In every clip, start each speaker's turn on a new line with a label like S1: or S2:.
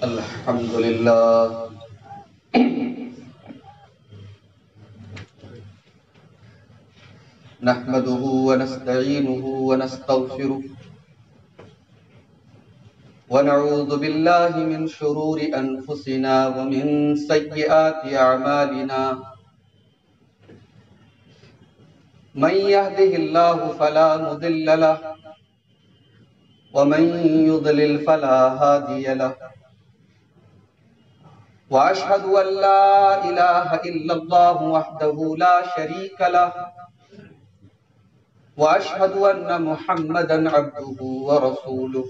S1: الحمد لله نحمده ونستعينه ونستغفره ونعوذ بالله من شرور أنفسنا ومن سيئات أعمالنا من يهده الله فلا مضل له ومن يضلل فلا هادي له وأشهد أن لا إله إلا الله وحده لا شريك له وأشهد أن محمدًا عبده ورسوله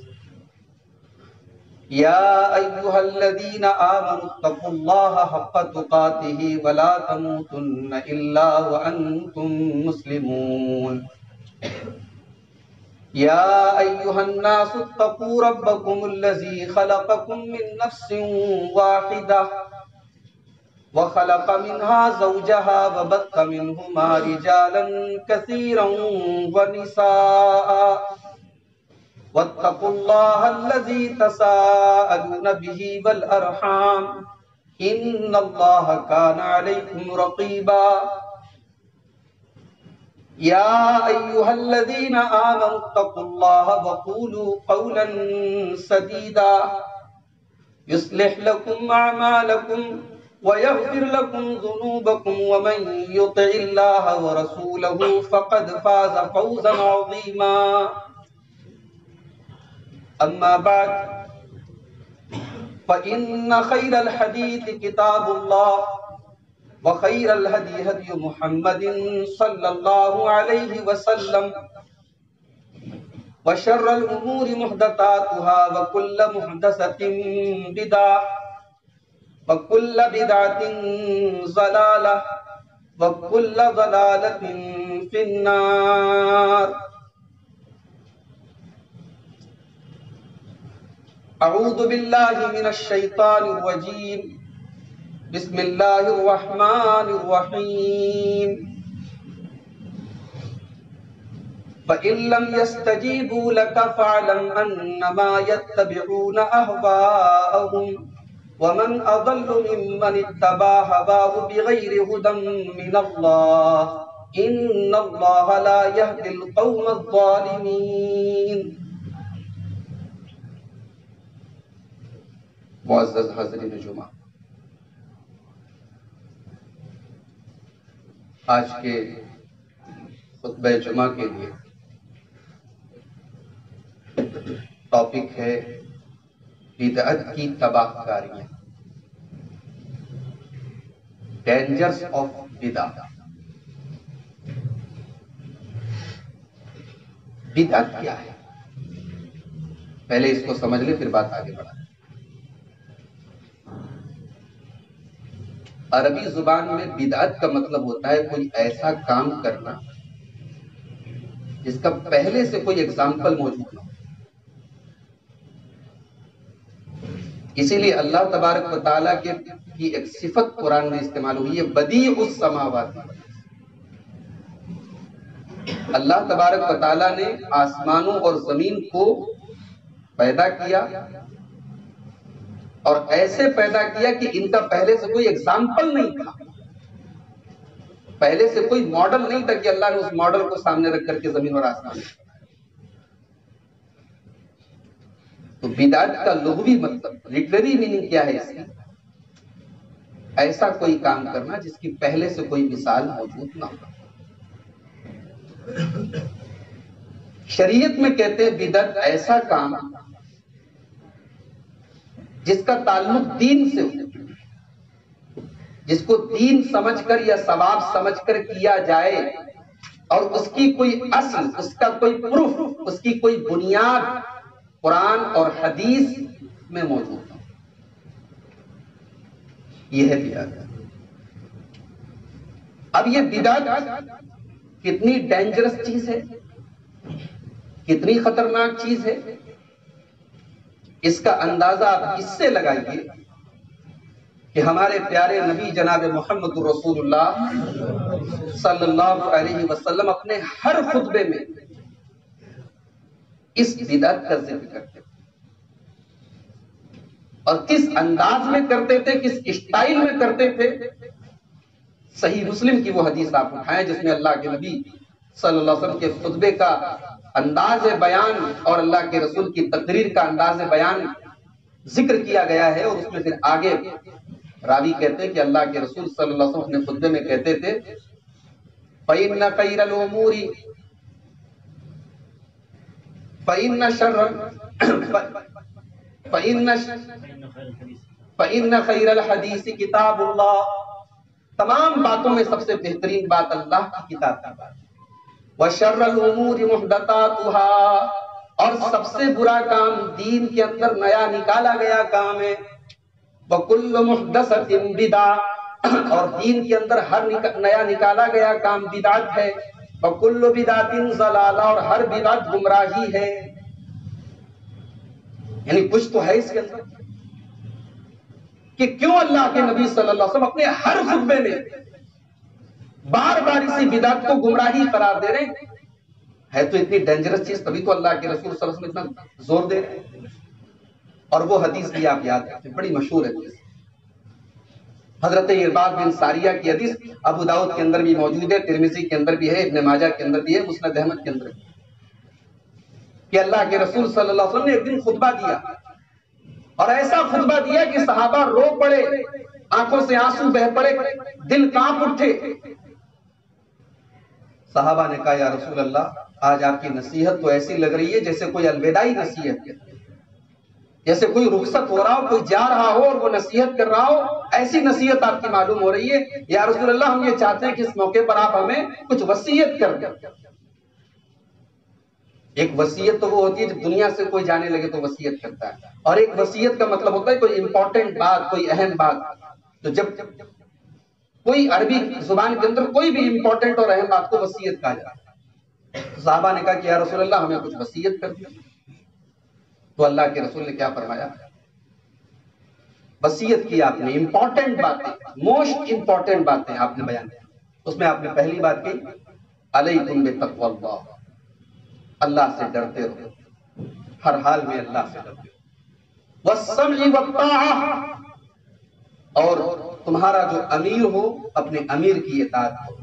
S1: يا أيها الذين آمنوا اتقوا الله حق تقاته ولا تموتن إلا وأنتم مسلمون يا أيها الناس اتقوا ربكم الذي خلقكم من نفس واحدة وخلق منها زوجها وبث منهما رجالا كثيرا ونساء واتقوا الله الذي تساءلون به والأرحام إن الله كان عليكم رقيبا يا أيها الذين آمنوا اتقوا الله وقولوا قولا سديدا يصلح لكم أعمالكم ويغفر لكم ذنوبكم ومن يطع الله ورسوله فقد فاز فوزا عظيما أما بعد فإن خير الحديث كتاب الله وخير الهدي هدي محمد صلى الله عليه وسلم وشر الأمور محدثاتها وكل محدثة بدعة وكل بدعة ضلالة وكل ضلالة في النار أعوذ بالله من الشيطان الرجيم بسم الله الرحمن الرحيم فإن لم يستجيبوا لك فاعلم أنما يتبعون أهواءهم ومن أضل ممن اتبع هواه بغير هدى من الله إن الله لا يهدي القوم الظالمين. معزز حاضرین جمعہ، آج کے خطبہ جمعہ کے لیے ٹاپک ہے بدعت کی تباہ کاریاں، ڈینجرز آف بدعت. بدعت کیا ہے؟ پہلے اس کو سمجھ لیں، پھر بات آگے بڑھا. عربی زبان میں بدعت کا مطلب ہوتا ہے کوئی ایسا کام کرنا جس کا پہلے سے کوئی ایگزامپل موجود نہ ہو. اسی لیے اللہ تبارک و تعالیٰ کی ایک صفت قرآن میں استعمال ہوئی ہے، بدیع السماوات. اللہ تبارک و تعالیٰ نے آسمانوں اور زمین کو پیدا کیا اور ایسے پیدا کیا کہ ان کا پہلے سے کوئی ایگزامپل نہیں تھا، پہلے سے کوئی ماڈل نہیں تھا کہ اللہ نے اس ماڈل کو سامنے رکھ کر کے زمین اور آسمان. تو بدعت کا لغوی مطلب، لٹریری میننگ کیا ہے اس کی؟ ایسا کوئی کام کرنا جس کی پہلے سے کوئی مثال موجود نہ ہو. شریعت میں کہتے ہیں بدعت ایسا کام جس کا تعلق دین سے ہو، جس کو دین سمجھ کر یا ثواب سمجھ کر کیا جائے اور اس کی کوئی اصل، اس کا کوئی پروف، اس کی کوئی بنیاد قرآن اور حدیث میں موجود ہو. یہ ہے بدعت. اب یہ بدعت کتنی ڈینجرس چیز ہے، کتنی خطرناک چیز ہے، اس کا اندازہ آپ اس سے لگائیے کہ ہمارے پیارے نبی جناب محمد رسول اللہ صلی اللہ علیہ وسلم اپنے ہر خطبے میں اس بدعت کا ذکر کرتے ہیں. اور کس انداز میں کرتے تھے، کس اسٹائل میں کرتے تھے. صحیح مسلم کی وہ حدیث آپ اٹھائیں جس میں اللہ کے نبی صلی اللہ علیہ وسلم کے خطبے کا انداز بیان اور اللہ کے رسول کی تقریر کا انداز بیان ذکر کیا گیا ہے. اور اس میں پھر آگے راوی کہتے ہیں کہ اللہ کے رسول صلی اللہ علیہ وسلم اپنے خطبے میں کہتے تھے فَإِنَّ خَيْرَ الْأُمُورِ فَإِنَّ خَيْرَ الْحَدِيثِ كِتَابُ اللَّهِ. تمام باتوں میں سب سے بہترین بات اللہ کی کتاب کی بات. وَشَرَّ الْأُمُورِ مُحْدَثَاتُهَا. اور سب سے برا کام دین کے اندر نیا نکالا گیا کام ہے. وَكُلُّ مُحْدَثَةٍ بِدْعَةٌ. اور دین کے اندر ہر نیا نکالا گیا کام بدعت ہے. وَكُلُّ بِدْعَةٍ ضَلَالَةٌ. اور ہر بدعت گمراہی ہے. یعنی کچھ تو ہے اس کے اندر کہ کیوں اللہ کے نبی صلی اللہ علیہ وسلم اپنے ہر خطبے میں بار بار اسی بدعت کو گمراہی قرار دے رہے ہیں. ہے تو اتنی ڈینجرس چیز، تبھی تو اللہ کے رسول صلی اللہ علیہ وسلم اتنا زور دے رہے ہیں. اور وہ حدیث بھی آپ یاد رکھیں، بڑی مشہور حدیث، حضرت ارباض بن ساریہ کی حدیث. ابو داؤد کے اندر بھی موجود ہے، ترمذی کے اندر بھی ہے، ابن ماجہ کے اندر بھی ہے، مسند احمد کے اندر بھی، کہ اللہ کے رسول صلی اللہ علیہ وسلم نے ایک دن خطبہ دیا اور ایسا خطبہ دیا کہ صحابہ رو پڑے، آنکھوں سے آنسو بہ پڑے، دل کانپ اٹھے. صحابہ نے کہا یا رسول اللہ آج آپ کی نصیحت تو ایسی لگ رہی ہے جیسے کوئی الوداعی نصیحت ہے، جیسے کوئی رخصت ہو رہا ہو، کوئی جا رہا ہو اور وہ نصیحت کر رہا ہو، ایسی نصیحت آپ کی معلوم ہو رہی ہے. یا رسول اللہ ہم یہ چاہتے ہیں کہ اس موقع پر آپ ہمیں کچھ وصیت کر دیں. ایک وصیت تو وہ ہوتی ہے جب دنیا سے کوئی جانے لگے تو وصیت کرتا ہے، اور ایک وصیت کا مطلب ہوتا ہے کوئی امپورٹنٹ بات، کوئی اہم بات. تو جب کوئی عربی زبان کے اندر کوئی بھی امپورٹنٹ اور اہم بات کو وصیت کہا جاتا ہے. صحابہ نے کہا کہ یا رسول اللہ ہمیں کچھ وصیت کر دیں. تو اللہ کے رسول نے کیا فرمایا؟ وصیت کی آپ نے، امپورٹنٹ باتیں، موسٹ امپورٹنٹ باتیں آپ نے بیان کی. اس میں آپ نے پہلی بات کی علیکم بتقوی اللہ. اللہ سے ڈرتے رہو، ہر حال میں اللہ سے ڈرتے رہو. والسمع والطاعہ. اور تمہارا جو امیر ہو اپنے امیر کی اطاعت کرو.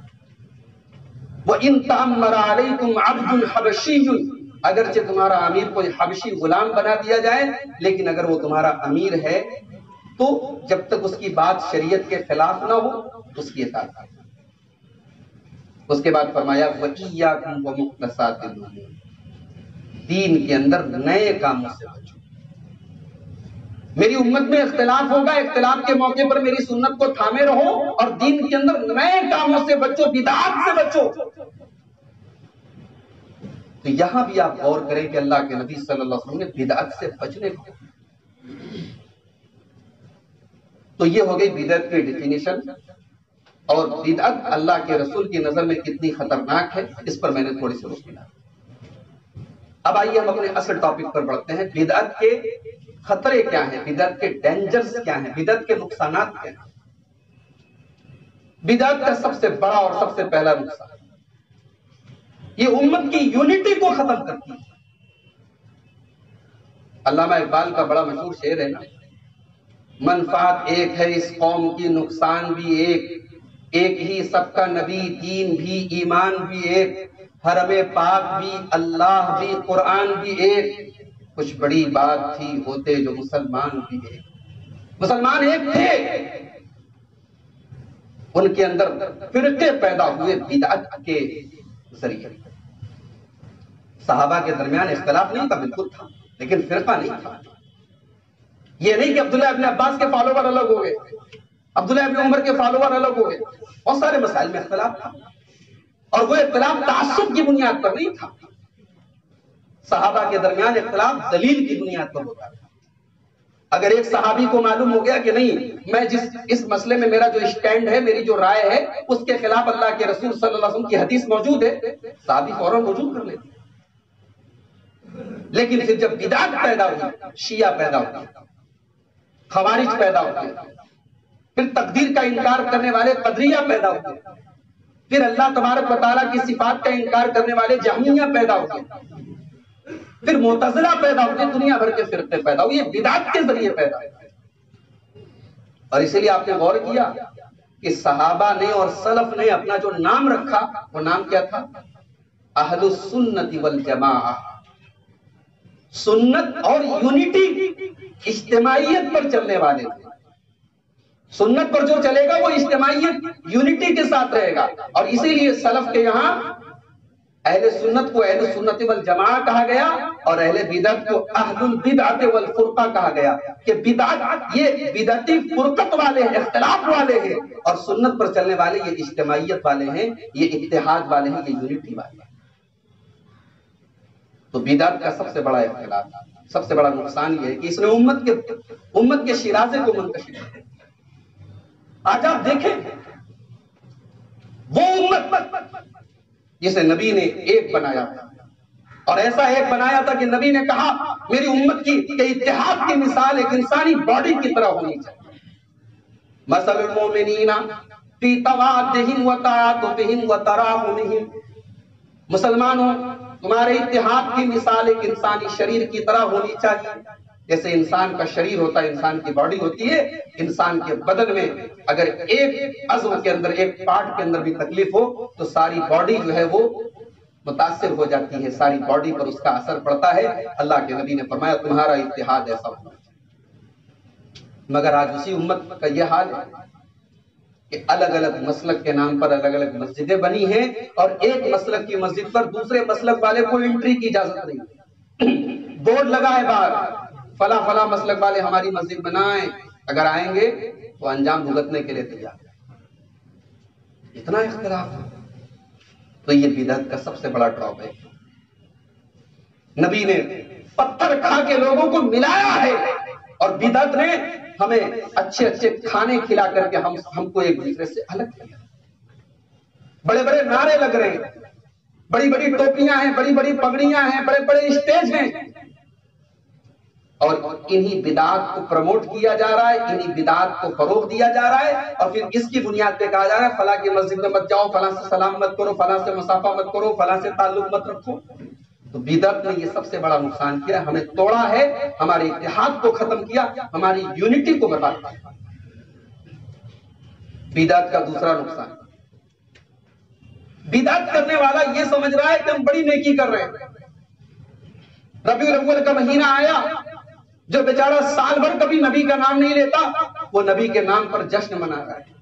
S1: وَإِن تَأَمَّرَ عَلَيْكُمْ عَبْدٌ حَبَشِيٌّ. اگرچہ تمہارا امیر کوئی حبشی غلام بنا دیا جائے، لیکن اگر وہ تمہارا امیر ہے تو جب تک اس کی بات شریعت کے خلاف نہ ہو اس کی اطاعت کرو. اس کے بعد فرمایا وَإِيَّاكُمْ وَمُحْدَثَاتِ الْأُمُورِ. دین کے اندر نئے کاموں سے بچو. میری امت میں اختلاف ہوگا، اختلاف کے موقع پر میری سنت کو تھامے رہو اور دین کے اندر نئے کاموں سے بچو، بدعات سے بچو. تو یہاں بھی آپ غور کریں کہ اللہ کے نبی صلی اللہ علیہ وسلم نے بدعت سے بچنے کو. تو یہ ہو گئی بدعت کی ڈیفینیشن. اور بدعت اللہ کے رسول کی نظر میں کتنی خطرناک ہے اس پر میں نے تھوڑی سی روشنی ڈالی. اب آئیے ہم اپنے اصل ٹاپک پر بڑھتے ہیں. بدعت کے خطرے کیا ہیں، بدعت کے ڈینجرز کیا ہیں، بدعت کے نقصانات کیا ہیں. بدعت کا سب سے بڑا اور سب سے پہلا نقصان یہ امت کی یونٹی کو ختم کرتی ہے. علامہ اقبال کا بڑا مشہور شعر ہے نا، منفعت ایک ہے اس قوم کی، نقصان بھی ایک، ایک ہی سب کا نبی، دین بھی، ایمان بھی ایک، حرم پاک بھی، اللہ بھی، قرآن بھی ایک. کچھ بڑی بات تھی ہوتے جو مسلمان بھی ایک. مسلمان ایک تھے، ان کے اندر فرقے پیدا ہوئے بدعت کے ذریعے. صحابہ کے درمیان اختلاف نہیں تھا، بالکل تھا، لیکن فرقہ نہیں تھا. یہ نہیں کہ عبداللہ ابن عباس کے فالوور الگ ہو گئے، عبداللہ ابن عمر کے فالوور الگ ہو گئے. بہت سارے مسائل میں اختلاف تھا، اور وہ اختلاف تعصب کی بنیاد پر نہیں تھا. صحابہ کے درمیان اختلاف دلیل کی بنیاد پر ہوتا تھا. اگر ایک صحابی کو معلوم ہو گیا کہ نہیں، میں اس مسئلے میں میرا جو اسٹینڈ ہے، میری جو رائے ہے، اس کے خلاف اللہ کے رسول صلی اللہ علیہ وسلم کی حدیث موجود ہے، صحابی فوراً رجوع کر لیتے. لیکن پھر جب بدعت پیدا ہوئی، شیعہ پیدا ہوتے، خوارج پیدا ہوتے، پھر تقدیر کا انکار کرنے والے قدریہ پیدا ہوتے، پھر اللہ تبارک و تعالیٰ کی صفات کا انکار کرنے والے جہمیہ پیدا ہوتے، پھر معتزلہ پیدا ہوتے، دنیا بھر کے فرقے پیدا ہوئے. یہ بدعت کے ذریعے پیدا ہوئے. اور اسی لیے آپ نے غور کیا کہ صحابہ نے اور سلف نے اپنا جو نام رکھا وہ نام کیا تھا؟ اہل السنت والجماعہ. سنت اور یونٹی، اجتماعیت پر چلنے والے تھے. سنت پر جو چلے گا وہ اجتماعیت یونٹی کے ساتھ رہے گا. اور اسی لیے سلف کے یہاں اہل سنت کو اہل سنت والجماعہ کہا گیا اور اہل بدعت کو اہل البدعت والفرقہ کہا گیا کہ بدعت یہ بدعتی فرقت والے ہیں، اختلاف والے ہیں، اور سنت پر چلنے والے یہ اجتماعیت والے ہیں، یہ اتحاد والے ہیں، یہ یونٹی والے ہیں. تو بدعت کا سب سے بڑا اختلاف، سب سے بڑا نقصان یہ ہے کہ اس نے امت کے شیرازے کو منتشر کیا. آج آپ دیکھیں وہ امت جسے نبی نے ایک بنایا تھا، اور ایسا ایک بنایا تھا کہ نبی نے کہا میری امت کی کہ اتحاد کی مثال ایک انسانی باڈی کی طرح ہونی چاہیے. مثل المؤمنین فی توادہم وتعاطفہم وتراحمہم. مسلمانوں تمہارے اتحاد کی مثال ایک انسانی شریر کی طرح ہونی چاہیے. جیسے انسان کا شریر ہوتا ہے، انسان کی باڈی ہوتی ہے، انسان کے بدن میں اگر ایک عضو کے اندر، ایک پارٹ کے اندر بھی تکلیف ہو تو ساری باڈی جو ہے وہ متاثر ہو جاتی ہے، ساری باڈی پر اس کا اثر پڑتا ہے. اللہ کے نبی نے فرمایا تمہارا اتحاد ایسا ہونا چاہیے. مگر آج اسی امت کا یہ حال ہے کہ الگ الگ مسلک کے نام پر الگ الگ مسجدیں بنی ہیں، اور ایک مسلک کی مسجد پر دوسرے مسلک والے کو انٹری کی اجازت نہیں. بورڈ لگا ہے باہر فلاں فلاں مسلک والے ہماری مسجد بنائیں، اگر آئیں گے تو انجام بھگتنے کے لیے تیار. اتنا اختلاف ہے. تو یہ بدعت کا سب سے بڑا ڈراپ ہے. نبی نے پتھر کھا کے لوگوں کو ملایا ہے، اور بدعت نے ہمیں اچھے اچھے کھانے کھلا کر کے ہم کو ایک دوسرے سے الگ کیا. بڑے بڑے نعرے لگ رہے ہیں، بڑی بڑی ٹوپیاں ہیں، بڑی بڑی پگڑیاں ہیں، بڑے بڑے اسٹیج ہیں، اور انہی بدعات کو پروموٹ کیا جا رہا ہے، انہی بدعات کو فروغ دیا جا رہا ہے. اور پھر اس کی بنیاد پہ کہا جا رہا ہے فلاں کی مسجد میں مت جاؤ، فلاں سے سلام مت کرو، فلاں سے مسافہ مت کرو، فلاں سے تعلق مت رکھو. تو بدعت نے یہ سب سے بڑا نقصان کیا، ہمیں توڑا ہے، ہمارے اتحاد کو ختم کیا، ہماری یونٹی کو برباد کیا. بدعت کا دوسرا نقصان، بدعت کرنے والا یہ سمجھ رہا ہے کہ ہم بڑی نیکی کر رہے ہیں. ربیع الاول کا مہینہ آیا، جو بیچارہ سال بھر کبھی نبی کا نام نہیں لیتا وہ نبی کے نام پر جشن منا رہا ہے.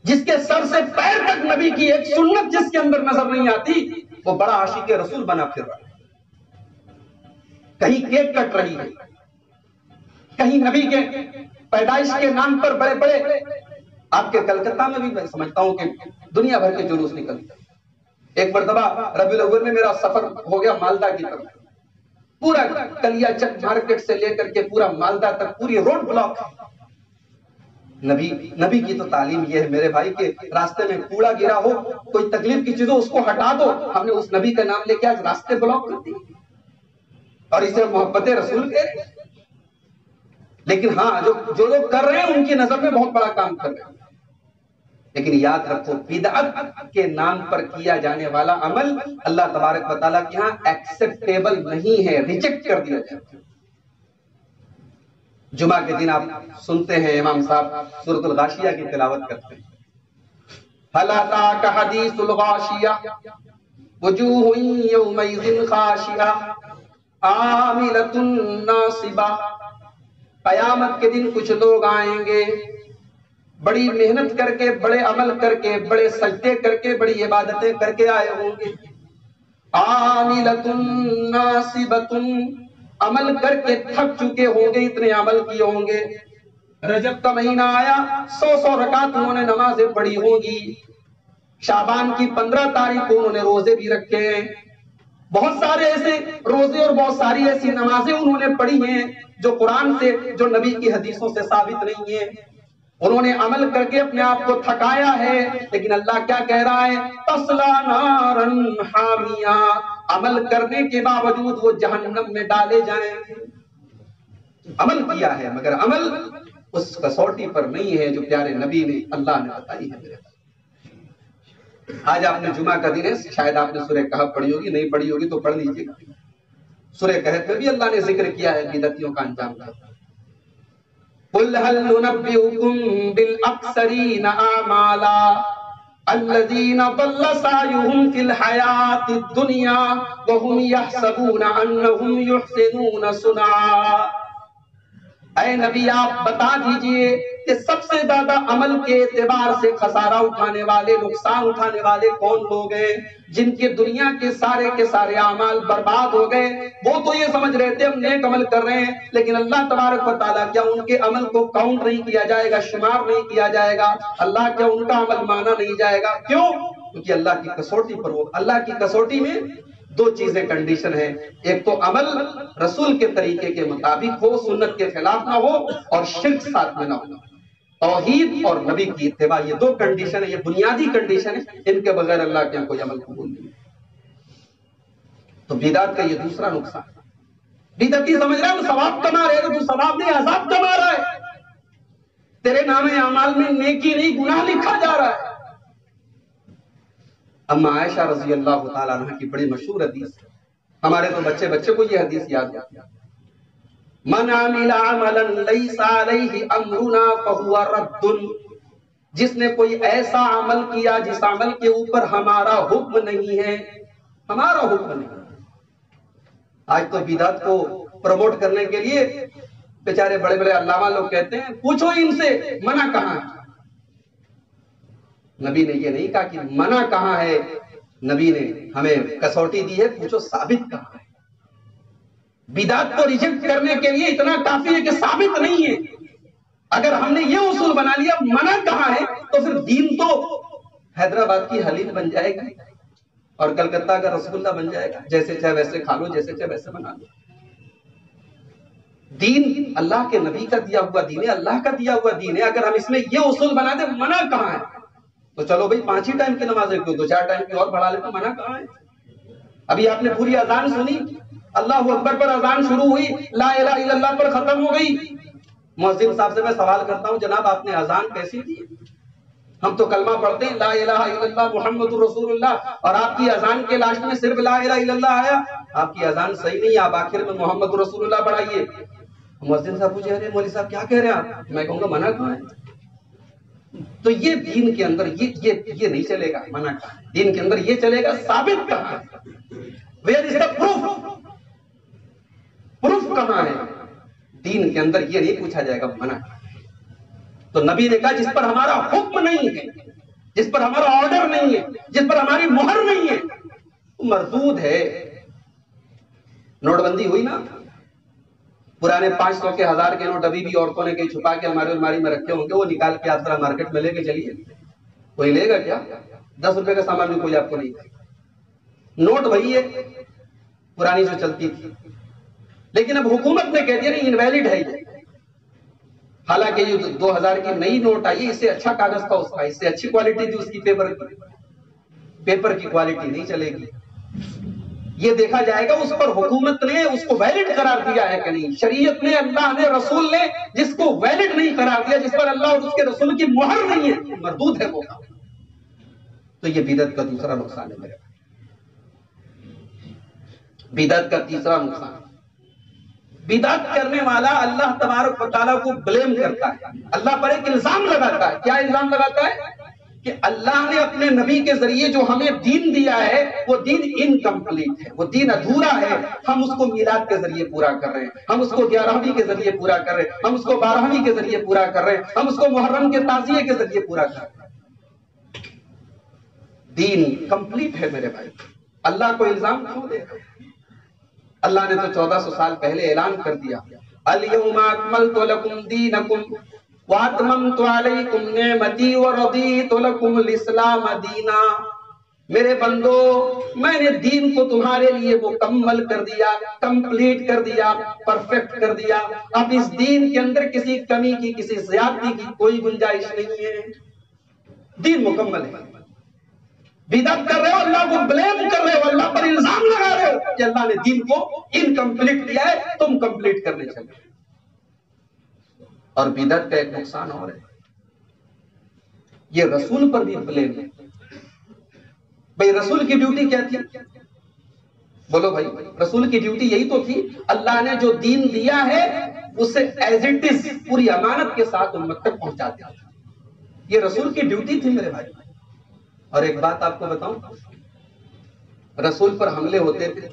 S1: جس کے سر سے پیر تک نبی کی ایک سنت جس کے اندر نظر نہیں آتی وہ بڑا عاشق رسول بنا پھر رہا ہے. کہیں کیک کٹ رہی ہے، کہیں نبی کے پیدائش کے نام پر بڑے بڑے، آپ کے کلکتہ میں بھی میں سمجھتا ہوں کہ دنیا بھر کے جلوس نکلتے ہیں. ایک مرتبہ ربیع الاول میں میرا سفر ہو گیا مالدہ کی طرف، پورا کلیا چک مارکیٹ سے لے کر کے پورا مالدہ تک پوری روڈ بلاک. نبی کی تو تعلیم یہ ہے میرے بھائی کہ راستے میں کوڑا گرا ہو، کوئی تکلیف کی چیز ہو، اس کو ہٹا دو. ہم نے اس نبی کا نام لے کے آج راستے بلاک کر دی، اور اسے محبت رسول کہہ رہے ہیں. لیکن ہاں جو لوگ کر رہے ہیں ان کی نظر میں بہت بڑا کام کر رہے ہیں. لیکن یاد رکھو بدعت کے نام پر کیا جانے والا عمل اللہ تبارک و تعالیٰ کے ہاں ایکسپٹیبل نہیں ہے، ریجیکٹ کر دیا جاتا ہے. جمعہ کے دن آپ سنتے ہیں امام صاحب سورۃ الغاشیہ کی تلاوت کرتے ہیں. هل أتاك حديث الغاشية وجوه يومئذ خاشعة عاملة ناصبة. قیامت کے دن کچھ لوگ آئیں گے بڑی محنت کر کے، بڑے عمل کر کے، بڑے سجدے کر کے، بڑی عبادتیں کر کے آئے ہوں گے. عاملة ناصبة، عمل کر کے تھک چکے ہوں گے، اتنے عمل کیے ہوں گے. رجب کا مہینہ آیا، 100 رکعت انہوں نے نمازیں پڑھی ہوں گی. شعبان کی 15 تاریخ کو انہوں نے روزے بھی رکھے ہیں. بہت سارے ایسے روزے اور بہت ساری ایسی نمازیں انہوں نے پڑھی ہیں جو قرآن سے، جو نبی کی حدیثوں سے ثابت نہیں ہیں. انہوں نے عمل کر کے اپنے آپ کو تھکایا ہے، لیکن اللہ کیا کہہ رہا ہے؟ تَصْلَىٰ نَارًا حَامِيَةً، عمل کرنے کے باوجود وہ جہنم میں ڈالے جائیں گے. عمل کیا ہے مگر عمل اس کسوٹی پر نہیں ہے جو پیارے نبی نے، اللہ نے بتائی ہے. میرے آج آپ نے جمعہ کا دن ہے، شاید آپ نے سورہ کہف پڑھی ہوگی، نہیں پڑھی ہوگی تو پڑھ لیجیے گا. سورہ کہف میں بھی اللہ نے ذکر کیا ہے بدعتیوں کا انجام کا. قل هل ننبئكم بالاخسرین اعمالا الذین ضل سعیہم فی الحیاۃ الدنیا وهم یحسبون انہم یحسنون صنعا۔ اے نبی آپ بتا دیجئے کہ سب سے زیادہ عمل کے اعتبار سے خسارہ اٹھانے والے، نقصان اٹھانے والے کون لوگ ہیں؟ جن کے دنیا کے سارے اعمال برباد ہو گئے۔ وہ تو یہ سمجھ رہے تھے ہم نیک عمل کر رہے ہیں، لیکن اللہ تبارک و تعالیٰ کیا ان کے عمل کو کاؤنٹ نہیں کیا جائے گا، شمار نہیں کیا جائے گا؟ اللہ کیا ان کا عمل مانا نہیں جائے گا؟ کیوں؟ کیونکہ اللہ کی کسوٹی پر وہ، اللہ کی کسوٹی میں دو چیزیں کنڈیشن ہے، ایک تو عمل رسول کے طریقے کے مطابق ہو، سنت کے خلاف نہ ہو، اور شرک ساتھ میں نہ ہو۔ توحید اور نبی کی اتباع، یہ دو کنڈیشن ہے، یہ بنیادی کنڈیشن ہے، ان کے بغیر اللہ کے کوئی عمل قبول نہیں۔ تو بدعت کا یہ دوسرا نقصان، بدعتی سمجھ رہا ہے وہ ثواب کما رہے تو ثواب نہیں عذاب کما رہا ہے، تیرے نام اعمال میں نیکی نہیں گناہ لکھا جا رہا ہے۔ اما عائشہ رضی اللہ تعالیٰ عنہ کی بڑی مشہور حدیث، ہمارے تو بچے کو یہ حدیث یاد ہے، من عمل عملا لیس علیہ امرنا فہو رد، جس نے کوئی ایسا عمل کیا جس عمل کے اوپر ہمارا حکم نہیں ہے، ہمارا حکم نہیں۔ آج تو بدعت کو پروموٹ کرنے کے لیے بیچارے بڑے بڑے علامہ لوگ کہتے ہیں پوچھو ان سے منع کہاں ہے۔ نبی نے یہ نہیں کہا کہ منع کہاں ہے، نبی نے ہمیں کسوٹی دی ہے، پوچھو ثابت کہاں ہے۔ بدعت کو ریجیکٹ کرنے کے لیے اتنا کافی ہے کہ ثابت نہیں ہے۔ اگر ہم نے یہ اصول بنا لیا منع کہاں ہے، تو پھر دین تو حیدرآباد کی حلیم بن جائے گی اور کلکتہ کا رسول اللہ بن جائے گا، جیسے چاہے ویسے کھا لو، جیسے چاہے ویسے بنا لو۔ دین اللہ کے نبی کا دیا ہوا دین ہے، اللہ کا دیا ہوا دین ہے۔ اگر ہم اس میں یہ اصول بنا دیں منع کہاں ہے، تو چلو بھائی 5 ہی ٹائم کی نمازیں کیوں، 2-4 ٹائم کی اور بڑھا لے، تو منع کہاں ہے؟ ابھی آپ نے پوری اذان سنی، اللہ اکبر پر اذان شروع ہوئی، لا الہ الا اللہ پر ختم ہو گئی۔ مؤذن صاحب سے میں سوال کرتا ہوں جناب آپ نے اذان کیسی دی؟ ہم تو کلمہ پڑھتے ہیں لا الہ الا اللہ محمد رسول اللہ، اور آپ کی اذان کے لاسٹ میں صرف لا الہ الا اللہ آیا، آپ کی اذان صحیح نہیں ہے، آپ آخر میں محمد رسول اللہ بڑھائیے۔ مؤذن صاحب پوچھے ارے مولوی صاحب کیا کہہ رہے ہیں آپ؟ میں کہوں گا منع کہاں ہے؟ تو یہ دین کے اندر یہ نہیں چلے گا، منع کہاں ہے؟ دین کے اندر یہ چلے گا ثابت کہاں ہے، where is the proof, proof کہاں ہے؟ دین کے اندر یہ نہیں پوچھا جائے گا منع کہاں ہے۔ تو نبی نے کہا جس پر ہمارا حکم نہیں ہے، جس پر ہمارا آرڈر نہیں ہے، جس پر ہماری مہر نہیں ہے، وہ مردود ہے۔ نوٹ بندی ہوئی نا، پرانے 500 کے 1000 کے نوٹ ابھی بھی عورتوں نے کہیں چھپا کے ہمارے الماری میں رکھے ہوں گے، وہ نکال کے آپ ذرا مارکیٹ میں لے کے چلیے، کوئی لے گا کیا؟ 10 روپے کا سامان بھی کوئی آپ کو نہیں دے گا۔ نوٹ وہی ہے پرانی جو چلتی تھی، لیکن اب حکومت نے کہہ دیا نہیں انویلڈ ہے یہ، حالانکہ یہ 2000 کی نئی نوٹ آئی، اس سے اچھا کاغذ تھا، اس کا اس سے اچھی کوالٹی تھی اس کی، پیپر کی کوالٹی نہیں چلے گی۔ یہ دیکھا جائے گا اس پر حکومت نے اس کو ویلڈ قرار دیا ہے کہ نہیں، شریعت نے، اللہ نے، رسول نے جس کو ویلڈ نہیں قرار دیا، جس پر اللہ اور اس کے رسول کی مہر نہیں ہے، مردود ہے وہ۔ تو یہ بدعت کا دوسرا نقصان ہے میرے بھائی۔ بدعت کا تیسرا نقصان، بدعت کرنے والا اللہ تبارک و تعالیٰ کو بلیم کرتا ہے، اللہ پر ایک الزام لگاتا ہے۔ کیا الزام لگاتا ہے؟ کہ اللہ نے اپنے نبی کے ذریعے جو ہمیں دین دیا ہے وہ دین انکمپلیٹ ہے، وہ دین ادھورا ہے، ہم اس کو میلاد کے ذریعے پورا کر رہے ہیں، ہم اس کو 11ویں کے ذریعے پورا کر رہے ہیں، ہم اس کو 12ویں کے ذریعے پورا کر رہے ہیں، ہم اس کو محرم کے تعزیے کے ذریعے پورا کر رہے ہیں۔ دین کمپلیٹ ہے میرے بھائی، اللہ کو الزام کیوں دے گا؟ اللہ نے تو 1400 سال پہلے اعلان کر دیا، الیوم اکملت لکم دینکم واتممت علیکم نعمتی ورضیت لکم الاسلام دینا۔ میرے بندو میں نے دین کو تمہارے لیے مکمل کر دیا، کمپلیٹ کر دیا، پرفیکٹ کر دیا۔ اب اس دین کے اندر کسی کمی کی، کسی زیادتی کی کوئی گنجائش نہیں ہے، دین مکمل ہے۔ بدعت کر رہے ہو، اللہ کو بلیم کر رہے ہو، اللہ پر الزام لگا رہے ہو کہ اللہ نے دین کو انکمپلیٹ دیا ہے، تم کمپلیٹ کرنے چلے۔ اور بدعت کا ایک نقصان اور ہے، یہ رسول پر بھی بلیم ہے۔ بھئی رسول کی ڈیوٹی کیا تھی؟ بولو بھائی، رسول کی ڈیوٹی یہی تو تھی، اللہ نے جو دین دیا ہے اسے ایز اٹ از پوری امانت کے ساتھ امت تک پہنچا دیا تھا. یہ رسول کی ڈیوٹی تھی میرے بھائی. اور ایک بات آپ کو بتاؤں, رسول پر حملے ہوتے تھے,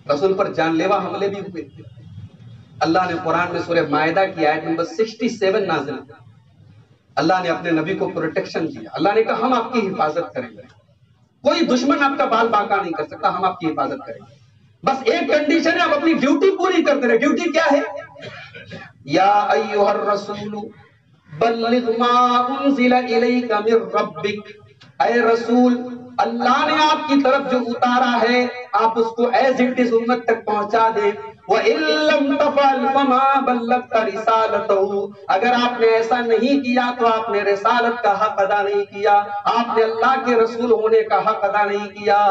S1: رسول پر جان لیوا حملے بھی ہوئے تھے. اللہ نے قرآن میں سورہ مائدہ کی آیت نمبر 67 نازل کی. اللہ نے اپنے نبی کو پروٹیکشن دیا. اللہ نے کہا ہم آپ کی حفاظت کریں گے, کوئی دشمن آپ کا بال باقا نہیں کر سکتا, ہم آپ کی حفاظت کریں گے. بس ایک کنڈیشن ہے, آپ اپنی ڈیوٹی پوری کرتے رہے. ڈیوٹی کیا ہے؟ یا ایھا الرسول بلغ ما انزل الیک من ربک, اے رسول اللہ نے آپ کی طرف جو اتارا ہے آپ اس کو ایز اٹ از امت تک پہنچا دیں. وَإِن لَّمْ تَفْعَلْ فَمَا بَلَّغْتَ رِسَالَتَهُ, اگر آپ نے ایسا نہیں کیا تو آپ نے رسالت کا حق ادا نہیں کیا, آپ نے اللہ کے رسول ہونے کا حق ادا نہیں کیا.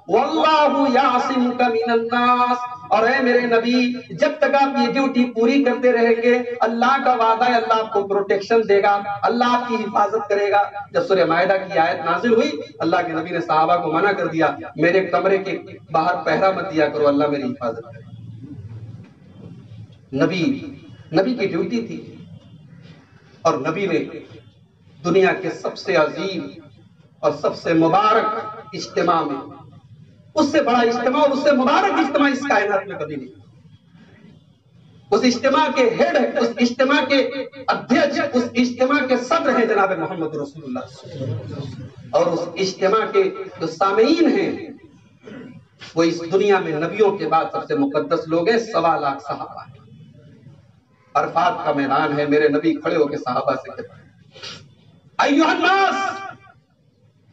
S1: وَاللَّهُ يَعْصِمُكَ مِنَ النَّاسِ, اور اے میرے نبی جب تک آپ یہ ڈیوٹی پوری کرتے رہیں گے اللہ کا وعدہ ہے اللہ آپ کو پروٹیکشن دے گا, اللہ آپ کی حفاظت کرے گا. جب سورہ مائدہ کی آیت نازل ہوئی اللہ کے نبی نے صحابہ کو منع کر دیا, میرے کمرے کے باہر پہرا مت دیا کرو, اللہ میری حفاظت کرے. نبی کی ڈیوٹی تھی. اور نبی نے دنیا کے سب سے عظیم اور سب سے مبارک اجتماع میں, اس سے بڑا اجتماع اور اس سے مبارک اجتماع اس کائنات میں کبھی نہیں. اس اجتماع کے ہیڈ, اس اجتماع کے ادھیش, اس اجتماع کے صدر ہیں جناب محمد رسول اللہ. اور اس اجتماع کے جو سامعین ہیں وہ اس دنیا میں نبیوں کے بعد سب سے مقدس لوگ ہیں, 1.25 لاکھ صحابہ ہیں. عرفات کا میدان ہے, میرے نبی کھڑے ہو کے صحابہ سے کہتے ہیں ایھا الناس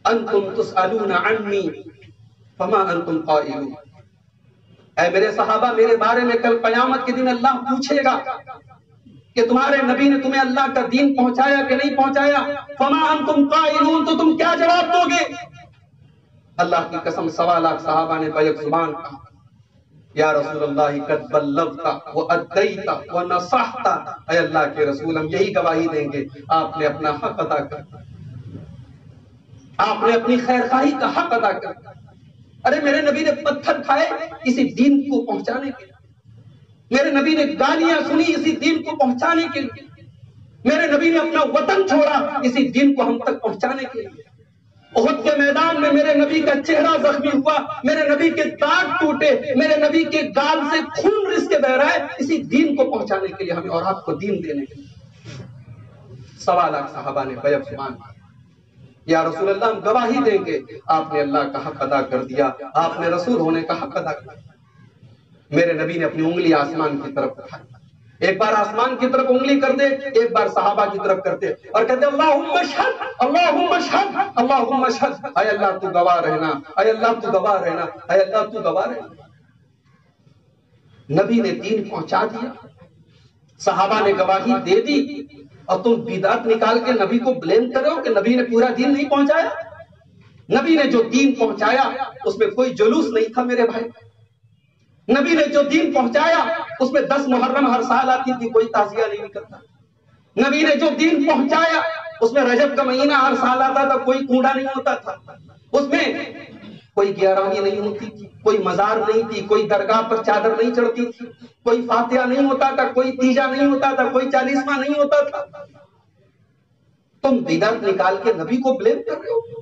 S1: انتم تسألون عنی فما انتم قائلون, اے میرے صحابہ میرے بارے میں کل قیامت کے دن اللہ پوچھے گا کہ تمہارے نبی نے تمہیں اللہ کا دین پہنچایا کہ نہیں پہنچایا. فما انتم قائلون, تو تم کیا جواب دو گے؟ اللہ کی قسم 1.25 لاکھ صحابہ نے بیک زبان کہا یا رسول اللہ قد بلغت وادیت ونصحت, اے اللہ کے رسول ہم یہی گواہی دیں گے آپ نے اپنا حق ادا کر, آپ نے اپنی خیر خواہی کا حق ادا کر. ارے میرے نبی نے پتھر کھائے اسی دین کو پہنچانے کے لیے, میرے نبی نے گالیاں سنی اسی دین کو پہنچانے کے لیے, میرے نبی نے اپنا وطن چھوڑا اسی دین کو ہم تک پہنچانے کے لیے. احد کے میدان میں میرے نبی کا چہرہ زخمی ہوا, میرے نبی کے دانت ٹوٹے, میرے نبی کے گال سے خون رس کے بہ رہا ہے اسی دین کو پہنچانے کے لیے, ہمیں اور آپ کو دین دینے کے لیے. 1.25 لاکھ صحابہ نے بیک زبان یا رسول اللہ ہم گواہی دیں گے آپ نے اللہ کا حق ادا کر دیا, آپ نے رسول ہونے کا حق ادا کر دیا. میرے نبی نے اپنی انگلی آسمان کی طرف اٹھائی, ایک بار آسمان کی طرف انگلی کر دے, ایک بار صحابہ کی طرف کرتے اور کہتے اللہم اشہد اللہم اشہد اللہم اشہد, اے اللہ تو گواہ رہنا, اے اللہ تو گواہ رہنا, اے اللہ تو گواہ رہنا. نبی نے دین پہنچا دیا, صحابہ نے گواہی دے دی, اور تم بدعت نکال کے نبی کو بلیم کرو کہ نبی نے پورا دین نہیں پہنچایا. نبی نے جو دین پہنچایا اس میں کوئی جلوس نہیں تھا میرے بھائی. نبی نے جو دین پہنچایا اس میں 10 محرم ہر سال آتی تھی, کوئی تعزیہ نہیں کرتا. نبی نے جو دین پہنچایا اس میں رجب کا مہینہ ہر سال آتا تھا, کوئی کوڑا نہیں ہوتا تھا, اس میں کوئی 11ویں نہیں ہوتی تھی, کوئی مزار نہیں تھی, کوئی درگاہ پر چادر نہیں چڑھتی تھی, کوئی فاتحہ نہیں ہوتا تھا, کوئی تیجا نہیں ہوتا تھا, کوئی 40واں نہیں ہوتا تھا. تم بدعت نکال کے نبی کو بلیم کر رہے ہو.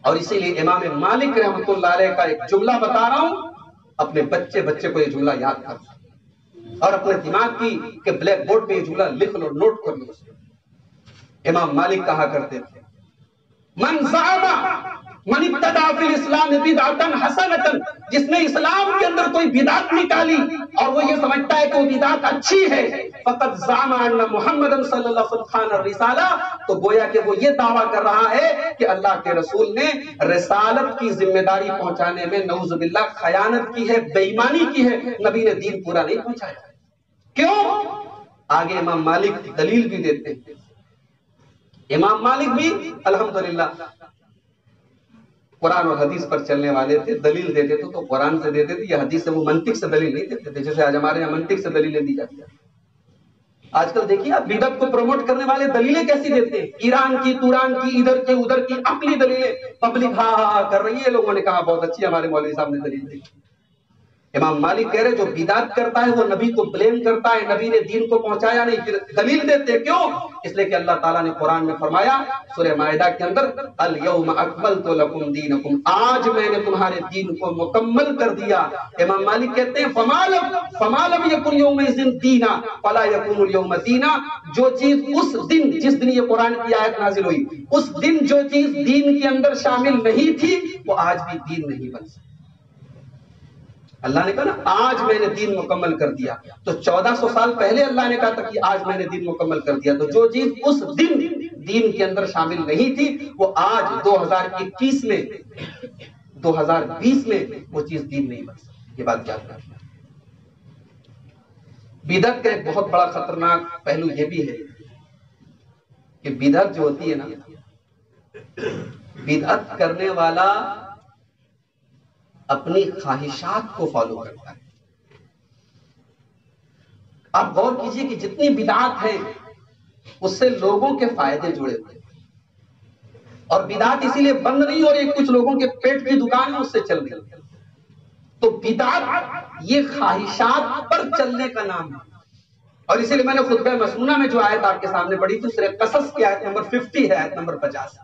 S1: اور اسی لیے امام مالک رحمۃ اللہ علیہ کا ایک جملہ بتا رہا ہوں, اپنے بچے کو یہ جملہ یاد کر اور اپنے دماغ کی کہ بلیک بورڈ پہ یہ جملہ لکھ لو, نوٹ کر لو. امام مالک کہا کرتے تھے من زعم من ابتدع فی الاسلام بدعتا حسنتا, جس نے اسلام کے اندر کوئی بدعت نکالی اور وہ یہ سمجھتا ہے کہ وہ بدعت اچھی ہے, فقد زعم ان محمد صلی اللہ علیہ وسلم الرسالہ, تو گویا کہ وہ یہ دعویٰ کر رہا ہے کہ اللہ کے رسول نے رسالت کی ذمہ داری پہنچانے میں نعوذ باللہ خیانت کی ہے, بے ایمانی کی ہے, نبی نے دین پورا نہیں پہنچایا. کیوں؟ آگے امام مالک دلیل بھی دیتے ہیں. امام مالک بھی الحمدللہ قرآن اور حدیث پر چلنے والے تھے, دلیل دیتے تھے تو قرآن سے دیتے تھے, یہ حدیث سے, وہ منطق سے دلیل نہیں دیتے تھے جیسے آج ہمارے یہاں منطق سے دلیلیں دی جاتی ہیں. آج کل دیکھیے آپ بدعت کو پروموٹ کرنے والے دلیلیں کیسی دیتے ہیں, ایران کی, توران کی, ادھر کی ادھر کی عقلی دلیلیں, پبلک ہاں ہاں کر رہی ہے, لوگوں نے کہا بہت اچھی ہمارے مولوی صاحب نے دلیل دی. امام مالک کہہ رہے جو بدعت کرتا ہے وہ نبی کو بلیم کرتا ہے، نبی نے دین کو پہنچایا نہیں، پھر دلیل دیتے کیوں؟ اس لیے کہ اللہ تعالیٰ نے قرآن میں فرمایا سورہ مائدہ کے اندر الیوم اکملت لکم دینکم، آج میں نے تمہارے دین کو مکمل کر دیا۔ امام مالک کہتے ہیں فما لم یکن یومئذ دینا فلا یکون الیوم دینا، جو چیز اس دن، جس دن یہ قرآن کی آیت نازل ہوئی، اس دن جو چیز دین کے اندر شامل نہیں تھی وہ آج بھی دین نہیں بن سکتی۔ اللہ نے کہا نا آج میں نے دین مکمل کر دیا، تو 1400 سال پہلے اللہ نے کہا تھا کہ آج میں نے دین مکمل کر دیا، تو جو چیز اس دن دین کے اندر شامل نہیں تھی وہ آج 2021 میں 2020 میں وہ چیز دین نہیں بن سکتی۔ یہ بات یاد رکھنا۔ بدعت کا ایک بہت بڑا خطرناک پہلو یہ بھی ہے کہ بدعت جو ہوتی ہے نا، بدعت کرنے والا اپنی خواہشات کو فالو کرتا ہے۔ آپ غور کیجئے کہ جتنی بدعات ہیں اس سے لوگوں کے فائدے جڑے ہوئے ہیں، اور بدعات اسی لیے بند نہیں ہو رہی، کچھ لوگوں کے پیٹ کی دکان ہے اس سے چل رہی ہے۔ تو بدعت یہ خواہشات پر چلنے کا نام ہے، اور اسی لیے میں نے خطبہ مسنونہ میں جو آیت آپ کے سامنے پڑھی تھی سورہ قصص کی آیت نمبر 50 ہے، آیت نمبر 50۔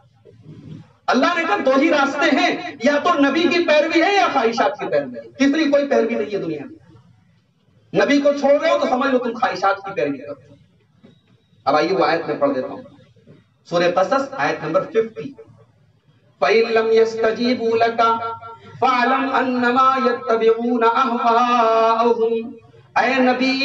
S1: اللہ نے کہا دو ہی راستے ہیں، یا تو نبی کی پیروی ہے یا خواہشات کی پیروی ہے، تیسری کوئی پیروی نہیں ہے دنیا میں۔ نبی کو چھوڑ رہے ہو تو سمجھ لو تم خواہشات کی پیروی کرتے ہو۔ اب آئیے وہ آیت میں پڑھ دیتا ہوں، سورہ قصص آیت نمبر 50۔ فَإِن لَّمْ يَسْتَجِيبُوا لَكَ فَاعْلَمْ أَنَّمَا يَتَّبِعُونَ أَهْوَاءَهُمْ، اے نبی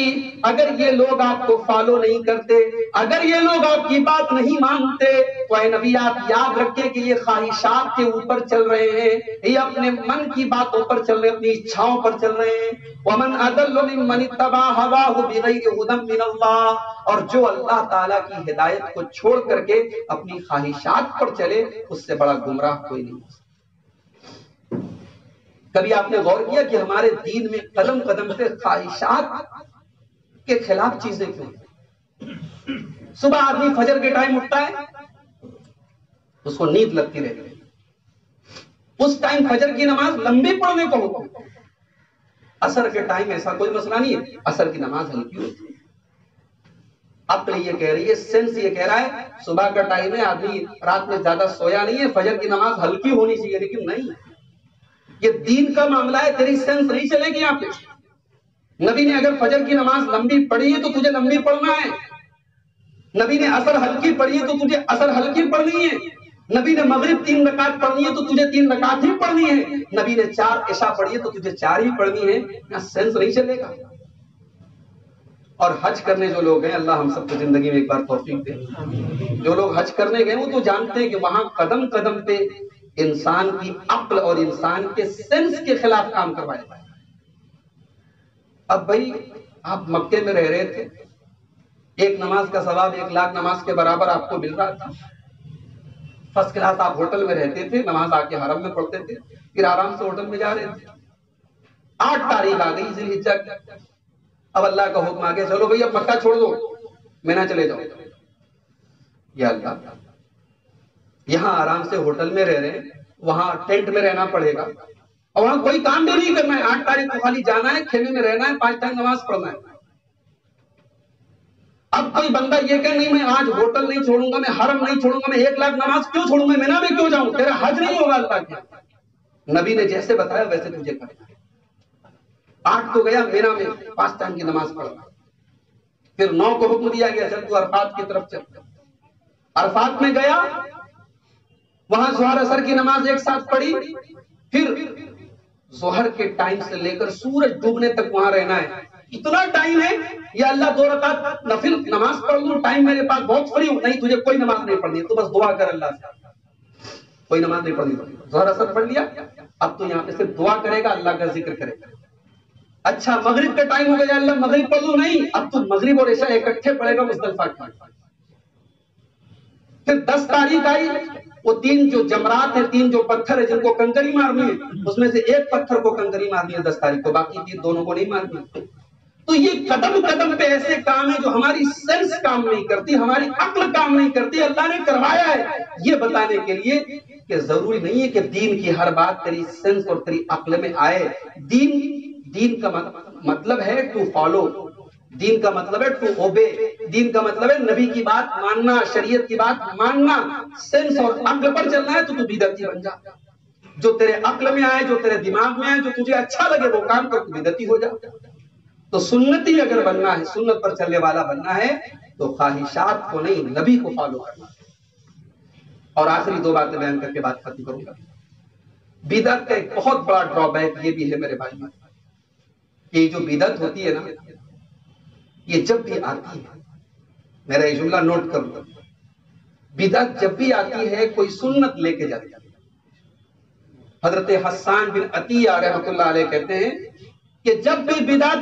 S1: اگر یہ لوگ آپ کو فالو نہیں کرتے، اگر یہ لوگ آپ کی بات نہیں مانتے، تو اے نبی آپ یاد رکھیں کہ یہ خواہشات کے اوپر چل رہے ہیں، یہ اپنے من کی باتوں پر چل رہے ہیں، اپنی اچھاؤں پر چل رہے ہیں۔ وَمَنْ أَضَلُّ مِمَّنِ اتَّبَعَ هَوَاهُ بِغَيْرِ هُدًى مِّنَ اللَّهِ، اور جو اللہ تعالیٰ کی ہدایت کو چھوڑ کر کے اپنی خواہشات پر چلے اس سے بڑا گمراہ کوئی نہیں ہو سکتا۔ کبھی آپ نے غور کیا کہ ہمارے دین میں قدم قدم پہ خواہشات کے خلاف چیزیں کیوں ہیں؟ صبح آدمی فجر کے ٹائم اٹھتا ہے، اس کو نیند لگتی رہتی ہے، اس ٹائم فجر کی نماز لمبی پڑھنے کو ہوتی ہے۔ عصر کے ٹائم ایسا کوئی مسئلہ نہیں ہے، عصر کی نماز ہلکی ہوتی ہے۔ عقل یہ کہہ رہی ہے، سینس یہ کہہ رہا ہے صبح کا ٹائم ہے، آدمی رات میں زیادہ سویا نہیں ہے، فجر کی نماز ہلکی ہونی چاہیے، لیکن نہیں، یہ دین کا معاملہ ہے، تیری سینس نہیں چلے گی یہاں پہ۔ نبی نے اگر فجر کی نماز لمبی پڑھی ہے تو تجھے لمبی پڑھنا ہے، نبی نے عصر ہلکی پڑھی ہے تو تجھے عصر ہلکی پڑھنی ہے، نبی نے مغرب 3 رکعت پڑھنی ہے تو تجھے 3 رکعت ہی پڑھنی ہے، نبی نے 4 عشاء پڑھی ہے تو تجھے 4 ہی پڑھنی ہے، یہاں سینس نہیں چلے گا۔ اور حج کرنے جو لوگ ہیں، اللہ ہم سب کو زندگی میں ایک بار توفیق دے، جو لوگ حج کرنے گئے وہ تو جانتے ہیں کہ وہاں قدم قدم پہ انسان کی عقل اور انسان کے سینس کے خلاف کام کروایا جائے۔ اب بھائی آپ مکے میں رہ رہے تھے، ایک نماز کا ثواب 1 لاکھ نماز کے برابر آپ کو مل رہا تھا، فرسٹ کلاس آپ ہوٹل میں رہتے تھے، نماز آ کے حرم میں پڑھتے تھے، پھر آرام سے ہوٹل میں جا رہے تھے۔ 8 تاریخ آ گئی ذی الحجہ، اب اللہ کا حکم آ گیا چلو بھائی اب مکہ چھوڑ دو، مینا چلے جاؤ۔ یا اللہ، یہاں آرام سے ہوٹل میں رہ رہے ہیں، وہاں ٹینٹ میں رہنا پڑے گا، اور وہاں کوئی کام بھی نہیں کرنا ہے، 8 تاریخ کو خالی جانا ہے، کھیلے میں رہنا ہے، 5 ٹائم نماز پڑھنا ہے۔ اب کوئی بندہ یہ کہ نہیں میں آج ہوٹل نہیں چھوڑوں گا، میں حرم نہیں چھوڑوں گا، میں 1 لاکھ نماز کیوں چھوڑوں گا، مینا میں کیوں جاؤں، تیرا حج نہیں ہوگا اللہ کے۔ نبی نے جیسے بتایا ویسے تجھے کرنا۔ 8 تو گیا مینا میں 5 ٹائم کی نماز پڑھنا، پھر 9 کو حکم دیا گیا چل تو عرفات کی طرف چل۔ عرفات میں گیا، وہاں ظہر اثر کی نماز ایک ساتھ پڑھی، پھر ظہر کے ٹائم سے لے کر سورج ڈوبنے تک وہاں رہنا ہے۔ اتنا ٹائم ہے یا اللہ 2 رکعت نفل نماز پڑھ لوں، ٹائم میرے پاس بہت فری ہوں، نہیں تجھے کوئی نماز نہیں پڑھنی، تو بس دعا کر اللہ سے، کوئی نماز نہیں پڑھنی۔ ظہر اثر پڑھ لیا، اب تو یہاں پہ صرف دعا کرے گا، اللہ کا ذکر کرے گا۔ اچھا مغرب کا ٹائم ہو گیا، اللہ مغرب پڑھ لوں، نہیں، اب تو مغرب اور عشاء اکٹھے پڑھے گا مزدلفہ کا۔ پھر 10 تاریخ آئی، وہ 3 جو جمرات ہیں، 3 جو پتھر ہیں جن کو کنکری مارنی ہے، اس میں سے ایک پتھر کو کنکری مارنی ہے 10 تاریخ کو، باقی 3 دونوں کو نہیں مارنی۔ تو یہ قدم قدم پہ ایسے کام ہیں جو ہماری سینس کام نہیں کرتی، ہماری عقل کام نہیں کرتی، اللہ نے کروایا ہے یہ بتانے کے لیے کہ ضروری نہیں ہے کہ دین کی ہر بات تیری سینس اور تیری عقل میں آئے۔ دین دین کا مطلب ہے ٹو فالو، دین کا مطلب ہے ٹو اوبے، دین کا مطلب ہے نبی کی بات ماننا، شریعت کی بات ماننا، سینس اور عقل پر چلنا ہے تو بدعتی بن جا، جو تیرے عقل میں آئے، جو تیرے دماغ میں آئے، جو تجھے اچھا لگے وہ کام کر، تو بدعتی ہو جا۔ تو سنتی اگر بننا ہے، سنت پر چلنے والا بننا ہے تو خواہشات کو نہیں، نبی کو فالو کرنا۔ اور آخری دو باتیں بیان کر کے بات ختم کروں گا۔ بدعت کا ایک بہت بڑا ڈرا بیک یہ بھی ہے میرے بھائی، کہ یہ جو بدعت ہوتی ہے نا، یہ جب بھی آتی ہے، میرا یہ جملہ نوٹ کر لو، بدعت جب بھی آتی ہے کوئی سنت لے کے جاتی ہے۔ حضرت حسان بن عطیہ رحمۃ اللہ علیہ کہتے ہیں کہ جب بھی بدعت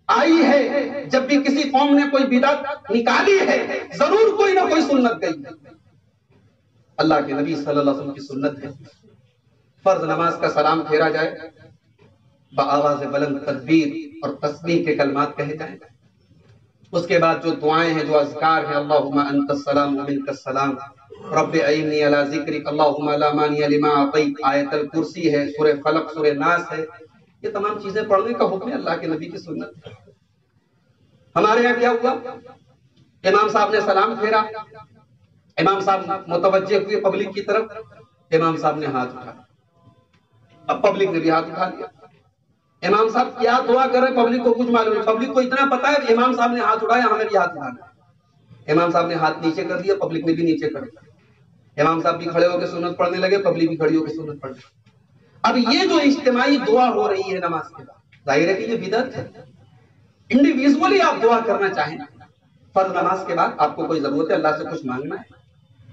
S1: آئی ہے، جب بھی کسی قوم نے کوئی بدعت نکالی ہے، ضرور کوئی نہ کوئی سنت گئی ہے۔ اللہ کے نبی صلی اللہ علیہ وسلم کی سنت ہے، فرض نماز کا سلام پھیرا جائے، بآواز بلند تکبیر اور تسبیح کے کلمات کہے جائیں، اس کے بعد جو دعائیں ہیں، جو اذکار ہیں، اللہم انت السلام ومنک السلام، رب اعنی علی ذکرک، اللہم لا مانع لما اعطیت، آیت الکرسی ہے، سورہ فلق، سورہ ناس ہے، یہ تمام چیزیں پڑھنے کا حکم ہے، اللہ کے نبی کی سنت ہے۔ ہمارے یہاں کیا ہوا، امام صاحب نے سلام پھیرا، امام صاحب متوجہ ہوئے پبلک کی طرف، امام صاحب نے ہاتھ اٹھایا، اب پبلک نے بھی ہاتھ اٹھا لیا۔ امام صاحب کیا دعا کر رہے پبلک کو کچھ معلوم ہے، پبلک کو اتنا پتا ہے امام صاحب نے ہاتھ اٹھایا، ہمیں بھی ہاتھ اٹھانا ہے۔ امام صاحب نے ہاتھ نیچے کر دیا، پبلک نے بھی نیچے کر دیا، امام صاحب بھی کھڑے ہو کے سنت پڑھنے لگے، پبلک بھی کھڑی ہو کے سنت پڑھنے لگے۔ اب یہ جو اجتماعی دعا ہو رہی ہے نماز کے بعد، ظاہر ہے کہ یہ بدعت ہے۔ انڈیویژولی آپ دعا کرنا چاہیں، فرض نماز کے بعد آپ کو کوئی ضرورت ہے اللہ سے کچھ مانگنا ہے،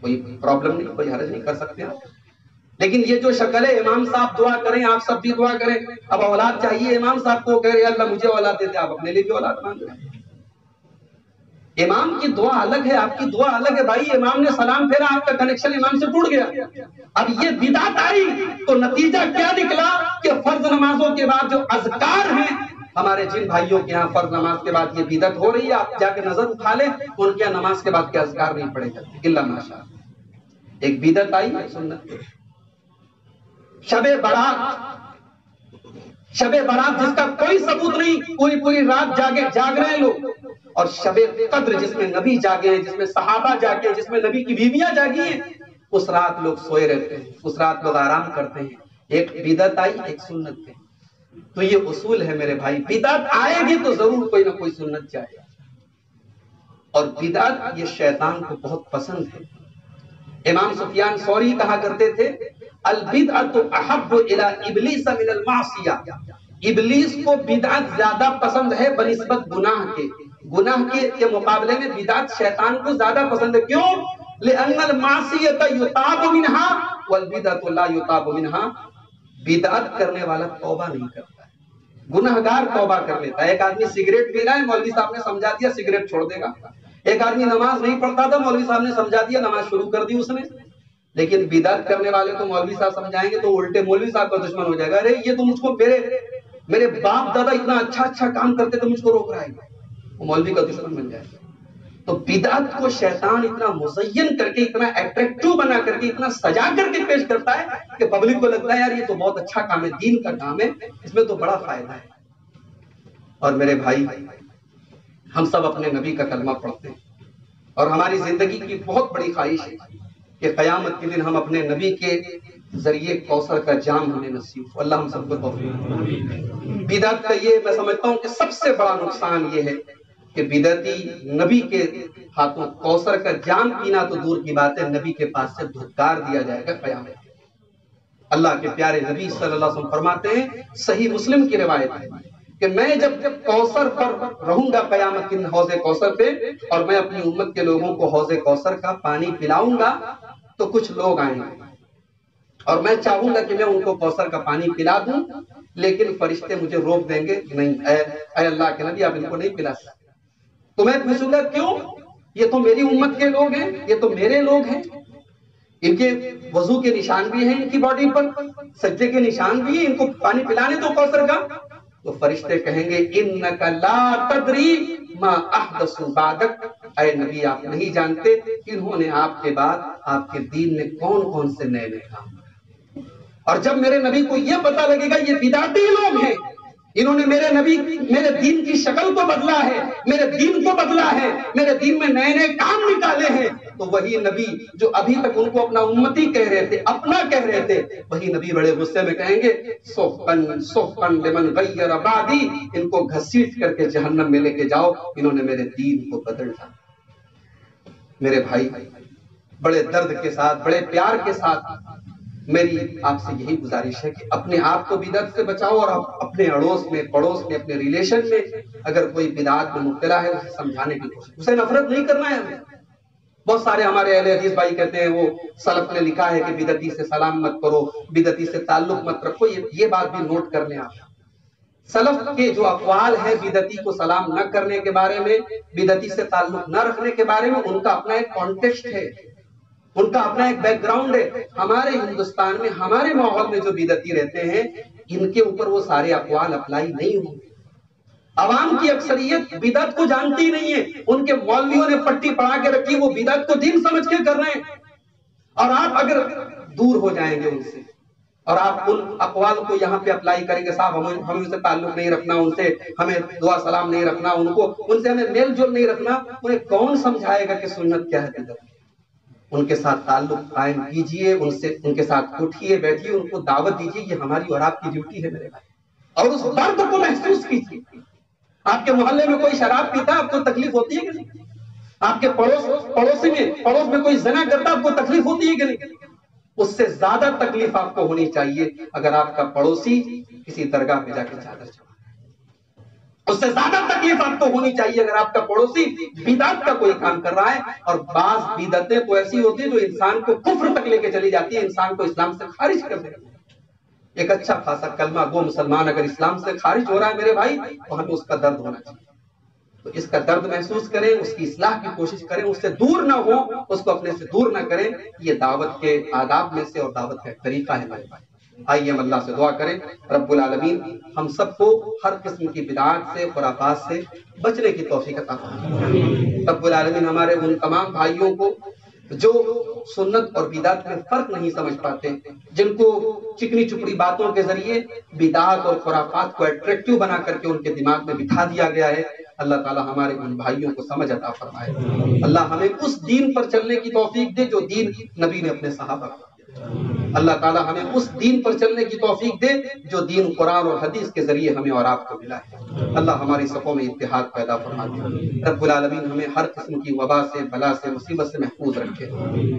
S1: کوئی پرابلم نہیں، کوئی حرج نہیں، کر سکتے ہیں۔ لیکن یہ جو شکل ہے امام صاحب دعا کریں، آپ سب بھی دعا کریں، اب اولاد چاہیے امام صاحب کو، کہہ رہے اللہ مجھے اولاد دے دے، آپ اپنے لیے بھی اولاد مانگ رہے ہیں۔ امام کی دعا الگ ہے، آپ کی دعا الگ ہے بھائی، امام نے سلام پھیرا، آپ کا کنیکشن امام سے ٹوٹ گیا۔ اب یہ بدعت آئی تو نتیجہ کیا نکلا کہ فرض نمازوں کے بعد جو اذکار ہیں، ہمارے جن بھائیوں کے ہاں فرض نماز کے بعد یہ بدعت ہو رہی ہے، آپ جا کے نظر اٹھا لیں، ان کے نماز کے بعد کے اذکار نہیں پڑھے جاتے الا ماشاءاللہ۔ ایک بدعت آئی ہے سنت، شب برات جس کا کوئی ثبوت نہیں، پوری رات جاگ رہے ہیں لوگ، اور شب قدر جس میں نبی جاگے ہیں، جس میں صحابہ جاگے ہیں، جس میں نبی کی بیویاں جاگی ہیں، اس رات لوگ سوئے رہتے ہیں، اس رات لوگ آرام کرتے ہیں۔ ایک بدعت آئی، ایک سنت ہے۔ تو یہ اصول ہے میرے بھائی، بدعت آئے گی تو ضرور کوئی نہ کوئی سنت جائے گا، اور بدعت یہ شیطان کو بہت پسند ہے۔ امام سفیان ثوری کہا کرتے تھے البدعۃ احب الی ابلیس من المعصیہ، ابلیس کو بدعت زیادہ پسند ہے بنسبت گناہ کے، گناہ کے مقابلے میں بدعت شیطان کو زیادہ پسند ہے۔ کیوں؟ لأن المعصیۃ یتاب منہا والبدعۃ لا یتاب منہا، بدعت کرنے والا توبہ نہیں کرتا ہے، گنہگار توبہ کر لیتا ہے۔ ایک آدمی سگریٹ پی رہا ہے، مولوی صاحب نے سمجھا دیا سگریٹ چھوڑ دے گا۔ ایک آدمی نماز نہیں پڑھتا تھا، مولوی صاحب نے سمجھا دیا نماز شروع کر دی اس نے۔ لیکن بدعت کرنے والے کو مولوی صاحب سمجھائیں گے تو الٹے مولوی صاحب کا دشمن ہو جائے گا، ارے یہ تو مجھ کو میرے باپ دادا اتنا اچھا کام کرتے تو مجھ کو روک رہا ہے، وہ مولوی کا دشمن بن جائے گا۔ تو بدعت کو شیطان اتنا مزین کر کے، اتنا اٹریکٹیو بنا کر کے، اتنا سجا کر کے پیش کرتا ہے کہ پبلک کو لگتا ہے یار یہ تو بہت اچھا کام ہے، دین کا کام ہے، اس میں تو بڑا فائدہ ہے۔ اور میرے بھائی، ہم سب اپنے نبی کا کلمہ پڑھتے ہیں، اور ہماری زندگی کی بہت بڑی خواہش ہے کہ قیامت کے دن ہم اپنے نبی کے ذریعے کوثر کا جام ہمیں نصیب ہو، اللہ ہم سب کو توفیق۔ بدعت کا یہ میں سمجھتا ہوں کہ سب سے بڑا نقصان یہ ہے کہ بدعتی نبی کے ہاتھوں کوثر کا جام پینا تو دور کی بات ہے، نبی کے پاس سے دھتکار دیا جائے گا قیامت۔ اللہ کے پیارے نبی صلی اللہ علیہ وسلم فرماتے ہیں، صحیح مسلم کی روایت ہے کہ میں جب کوثر پر رہوں گا قیامت کے حوض کوثر پہ، اور میں اپنی امت کے لوگوں کو حوض کوثر کا پانی پلاؤں گا، تو کچھ لوگ آئیں گے اور میں چاہوں گا کہ میں ان کو کوثر کا پانی پلا دوں، لیکن فرشتے مجھے روک دیں گے کہ نہیں اے اللہ کے نبی آپ ان کو نہیں پلا سکتے۔ تو میں پوچھوں گا کیوں؟ یہ تو میری امت کے لوگ ہیں، یہ تو میرے لوگ ہیں، ان کے وضو کے نشان بھی ہیں، ان کی باڈی پر سجدے کے نشان بھی ہیں، ان کو پانی پلانے دو کوثر کا۔ تو فرشتے کہیں گے انک لا تدری ما احدثوا بعدک، اے نبی آپ نہیں جانتے انہوں نے آپ کے بعد آپ کے دین میں کون کون سے نئے کام۔ اور جب میرے نبی کو یہ پتا لگے گا یہ بدعتی لوگ ہیں، انہوں نے میرے نبی میرے دین کی شکل کو بدلا ہے، میرے دین کو بدلا ہے، میرے دین میں نئے نئے کام نکالے ہیں۔ تو وہی نبی جو ابھی تک ان کو اپنا امتی کہہ رہے تھے، اپنا کہہ رہے تھے، وہی نبی بڑے غصے میں کہیں گے سحقاً سحقاً لمن غیر بعدی، ان کو گھسیٹ کر کے جہنم میں لے کے جاؤ، انہوں نے میرے دین کو بدل ڈالا۔ میرے بھائی، بڑے درد کے ساتھ، بڑے پیار کے ساتھ میری آپ سے یہی گزارش ہے کہ اپنے آپ کو بدعت سے بچاؤ، اور اپنے اڑوس میں، پڑوس میں، اپنے ریلیشن میں اگر کوئی بدعت میں مبتلا ہے اسے سمجھانے کی کوشش، اسے نفرت نہیں کرنا ہے ہمیں۔ بہت سارے ہمارے اہل حدیث بھائی کہتے ہیں وہ سلف نے لکھا ہے کہ بدعتی سے سلام مت کرو، بدعتی سے تعلق مت رکھو۔ یہ بات بھی نوٹ کر لیں آپ، سلف کے جو اقوال ہیں بدعتی کو سلام نہ کرنے کے بارے میں، بدعتی سے تعلق نہ رکھنے کے بارے میں، ان کا اپنا ایک کانٹیکسٹ ہے، ان کا اپنا ایک بیک گراؤنڈ ہے۔ ہمارے ہندوستان میں، ہمارے ماحول میں جو بدعتی رہتے ہیں، ان کے اوپر وہ سارے اقوال اپلائی نہیں ہوں گے۔ عوام کی اکثریت بدعت کو جانتی نہیں ہے، ان کے مولویوں نے پٹی پڑھا کے رکھی، وہ بدعت کو دین سمجھ کے کر رہے ہیں۔ اور آپ اگر دور ہو جائیں گے ان سے، اور آپ ان اقوال کو یہاں پہ اپلائی کریں گے، صاحب ہمیں ان سے تعلق نہیں رکھنا، ان سے ہمیں دعا سلام نہیں رکھنا، ان سے ہمیں میل جول نہیں رکھنا، انہیں کون سمجھائے گا کہ سنت کیا ہے بدعت؟ ان کے ساتھ تعلق قائم کیجئے، ان کے ساتھ اٹھیے بیٹھیے، ان کو دعوت دیجئے، یہ ہماری اور آپ کی ڈیوٹی ہے میرے بھائی۔ اور اس درد کو محسوس کیجئے۔ آپ کے محلے میں کوئی شراب پیتا، آپ کو تکلیف ہوتی ہے کہ نہیں؟ آپ کے پڑوس میں کوئی زنا کرتا، آپ کو تکلیف ہوتی ہے کہ نہیں؟ اس سے زیادہ تکلیف آپ کو ہونی چاہیے اگر آپ کا پڑوسی کسی درگاہ پہ جا کے چادر چڑھائے۔ اس سے زیادہ تکلیف آپ کو ہونی چاہیے اگر آپ کا پڑوسی بدعت کا کوئی کام کر رہا ہے۔ اور بعض بدعتیں تو ایسی ہوتی ہیں جو انسان کو کفر تک لے کے چلی جاتی ہے، انسان کو اسلام سے خارج کر دیتی ہے۔ ایک اچھا خاصا کلمہ گو مسلمان اگر اسلام سے خارج ہو رہا ہے میرے بھائی، تو ہمیں اس کا درد ہونا چاہیے۔ تو اس کا درد محسوس کریں، اس کی اصلاح کی کوشش کریں، اس سے دور نہ ہو، اس کو اپنے سے دور نہ کریں۔ یہ دعوت کے آداب میں سے اور دعوت کا ایک طریقہ ہے میرے بھائی۔ آئیے ہم اللہ سے دعا کریں، رب العالمین ہم سب کو ہر قسم کی بدعات سے، خرافات سے بچنے کی توفیق عطا فرمائے۔ رب العالمین ہمارے ان تمام بھائیوں کو جو سنت اور بدعت میں فرق نہیں سمجھ پاتے، جن کو چکنی چپڑی باتوں کے ذریعے بدعات اور خرافات کو اٹریکٹیو بنا کر کے ان کے دماغ میں بٹھا دیا گیا ہے، اللہ تعالی ہمارے ان بھائیوں کو سمجھ عطا فرمائے۔ اللہ ہمیں اس دین پر چلنے کی توفیق دے جو دین نبی نے اپنے صحابہ کو دیا۔ اللہ تعالی ہمیں اس دین پر چلنے کی توفیق دے جو دین قرآن اور حدیث کے ذریعے ہمیں اور آپ کو ملا ہے۔ اللہ ہماری صفوں میں اتحاد پیدا فرما دے۔ رب العالمین ہمیں ہر قسم کی وبا سے، بلا سے، مصیبت سے محفوظ رکھے۔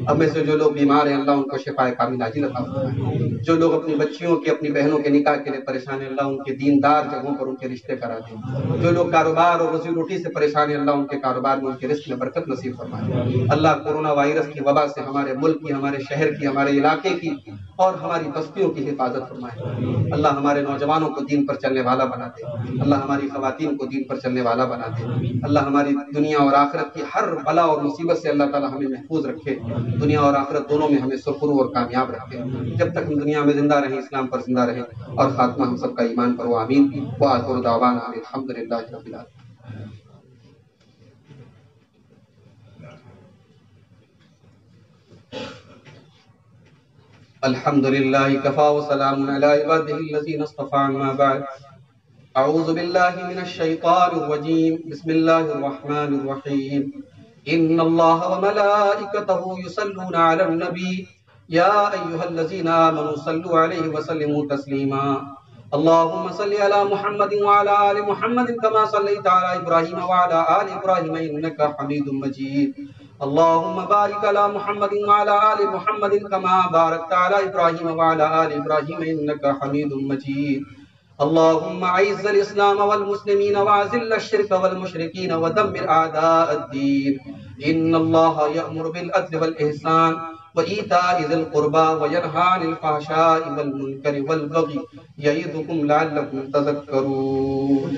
S1: اب میں سے جو لوگ بیمار ہیں، اللہ ان کو شفاء کامل عاجل عطا فرمائے۔ جو لوگ اپنی بچیوں کی، اپنی بہنوں کے نکاح کے لیے پریشان ہیں، اللہ ان کے دیندار جگہوں پر ان کے رشتے کرا دے۔ جو لوگ کاروبار اور روزی روٹی سے پریشان ہیں، اللہ ان کے کاروبار میں، ان کے رزق میں برکت نصیب فرمائے۔ اللہ کورونا وائرس کی وبا سے ہمارے ملک کی، ہمارے شہر کی، ہمارے علاقے کی اور ہماری بستیوں کی حفاظت فرمائے۔ اللہ ہمارے نوجوانوں کو دین پر چلنے والا بنا دے۔ اللہ ہماری خواتین کو دین پر چلنے والا بنا دے۔ اللہ ہماری دنیا اور آخرت کی ہر بلا اور مصیبت سے اللہ تعالی ہمیں محفوظ رکھے، دنیا اور آخرت دونوں میں ہمیں سرخرو اور کامیاب رکھے۔ جب تک ہم دنیا میں زندہ رہیں، اسلام پر زندہ رہیں، اور خاتمہ ہم سب کا ایمان پر ہو، آمین۔ وآخر دعوانا الحمدللہ رب العالمین۔ الحمد للہ کفا وسلام علی عبادہ الذین اصطفى، اما بعد اعوذ باللہ من الشیطان الرجیم، بسم اللہ الرحمن الرحیم۔ ان اللہ وملائکتہ یصلون علی النبی یا ایہا الذین آمنوا صلوا علیہ وسلموا تسلیما۔ اللہم صل علی محمد وعلی آل محمد کما صلیت علی ابراہیم وعلی آل ابراہیم انکا حمید مجید۔ اللہم بارک علی محمد وعلی آل محمد کما بارکت علی ابراہیم وعلی آل ابراہیم انکا حمید مجید۔ اللہم اعز الاسلام والمسلمین واذل الشرک والمشرکین ودمر اعداء الدین۔ ان اللہ یأمر بالعدل والاحسان وإیتاء ذی القربى وینہی عن الفحشاء والمنکر والبغی یعظکم لعلکم تذکرون۔